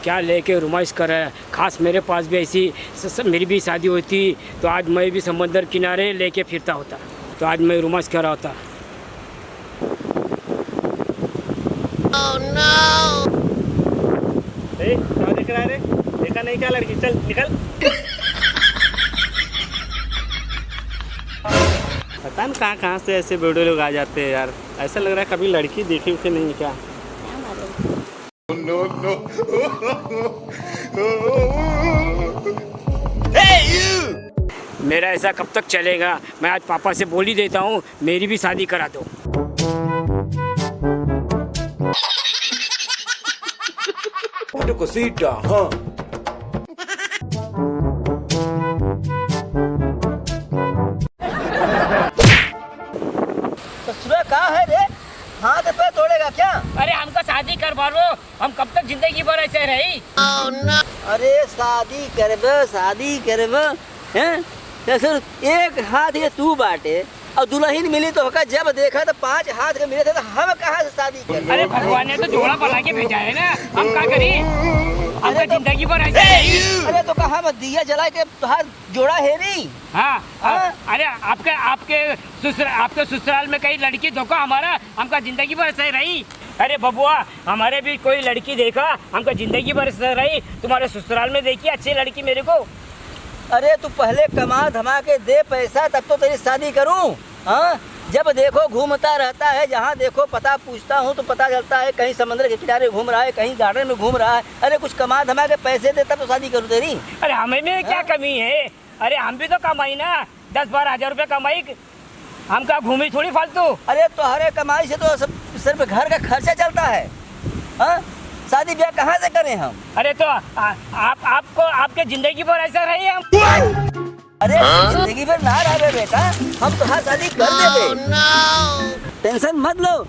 क्या लेके रुमाइश कर रहा है। खास मेरे पास भी ऐसी मेरी भी शादी होती तो आज मैं भी समंदर किनारे लेके फिरता होता, तो आज मैं रुमाइश कर रहा होता। Oh, no! क्या देख रहा है रे? देखा नहीं क्या लड़की? चल निकल। पता नहीं कहाँ से ऐसे वीडियो लोग आ जाते हैं यार। ऐसा लग रहा है कभी लड़की देखी उसे नहीं क्या। No, no. मेरा ऐसा कब तक चलेगा? मैं आज पापा से बोल ही देता हूँ, मेरी भी शादी करा दो। हाँ। तो कहा है रे? हाथ पे तोड़ेगा क्या? अरे हमको शादी करवा लो, हम कब तक जिंदगी भर ऐसे रही। Oh, no! अरे शादी करब हैं? तो सिर्फ एक हाथ ये तू बाटे और दुल्हन मिली तो होगा। जब देखा तो 5 हाथ के मिले थे तो हम कहाँ से शादी कर? अरे भगवान ने तो जोड़ा बना के भेजा है ना, हम क्या करें? हमको जिंदगी भर ऐसे रही। अरे तो कहा मत दिया जला के तुहार जोड़ा है नहीं। हाँ, हाँ? अरे आपके ससुराल में कहीं लड़की धोखा हमारा, हमका जिंदगी भर ऐसे रही। अरे बबुआ, हमारे भी कोई लड़की देखा, हमका जिंदगी भर ऐसे रही। तुम्हारे ससुराल में देखी अच्छी लड़की मेरे को। अरे तू पहले कमा धमा के दे पैसा तब तो तेरी शादी करूं। हाँ, जब देखो घूमता रहता है, जहाँ देखो पता पूछता हूँ तो पता चलता है कहीं समुद्र के किनारे घूम रहा है, कहीं गार्डन में घूम रहा है। अरे कुछ कमा धमा के पैसे दे तब तो शादी करूँ तेरी। अरे हमें में क्या कमी है? अरे हम भी तो कमाई ना, 10-12 हजार रुपये कमाई, हम का घूमी थोड़ी फालतू। अरे तुम्हारे कमाई से तो सिर्फ घर का खर्चा चलता है। हाँ, शादी ब्याह कहाँ से करें हम? अरे तो आपको आपके जिंदगी भर ऐसा रही हम। अरे जिंदगी भर ना रहे बेटा, हम तुम्हारी शादी कर देबे। Oh, no! टेंशन मत लो,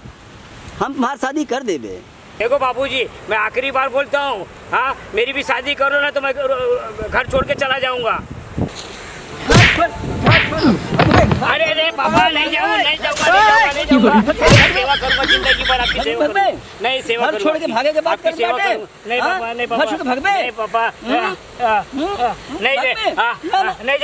हम तुम्हारी शादी कर देबे। देखो बाबूजी, मैं आखिरी बार बोलता हूँ, हाँ मेरी भी शादी करो ना तो मैं घर छोड़ के चला जाऊँगा। अरे अरे पापा नहीं जाऊँगा। सेवा करूँगा जिंदगी भर आपकी सेवा करूँगा। नहीं सेवा घर छोड़ के भागे के बात कर सेवा करूँगा। नहीं पापा, नहीं पापा, घर छोड़ के भागबे? नहीं पापा, नहीं नहीं जाऊँ, नहीं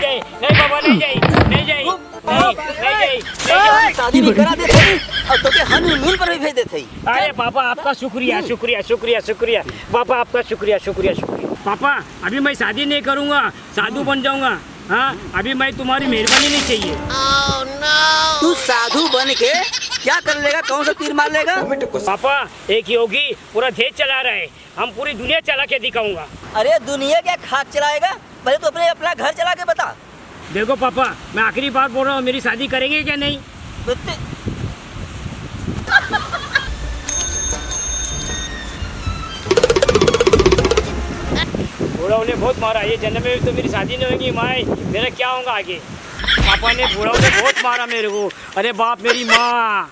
जाए, नहीं पापा, नहीं जाए, नहीं जाए, नहीं जाए। शादी भी करा देते और तो के हनीमून पर भी भेज देते। अरे पापा आपका शुक्रिया शुक्रिया शुक्रिया शुक्रिया पापा, आपका शुक्रिया शुक्रिया शुक्रिया। पापा अभी मैं शादी नहीं करूँगा, साधु बन जाऊँगा। हाँ, अभी मैं तुम्हारी मेहरबानी नहीं चाहिए। Oh, no! तू साधु बन के क्या कर लेगा? कौन सा तीर मार लेगा? पापा एक योगी पूरा देश चला रहा है, हम पूरी दुनिया चला के दिखाऊंगा। अरे दुनिया क्या खाक चलाएगा? पहले तो अपना घर चला के बता। देखो पापा, मैं आखिरी बार बोल रहा हूँ, मेरी शादी करेंगे क्या नहीं? बूढ़ा ने बहुत मारा, ये जन्म में तो मेरी शादी नहीं होगी। माँ मेरा क्या होगा आगे? पापा ने बूढ़ा ने बहुत मारा मेरे को। अरे बाप मेरी माँ।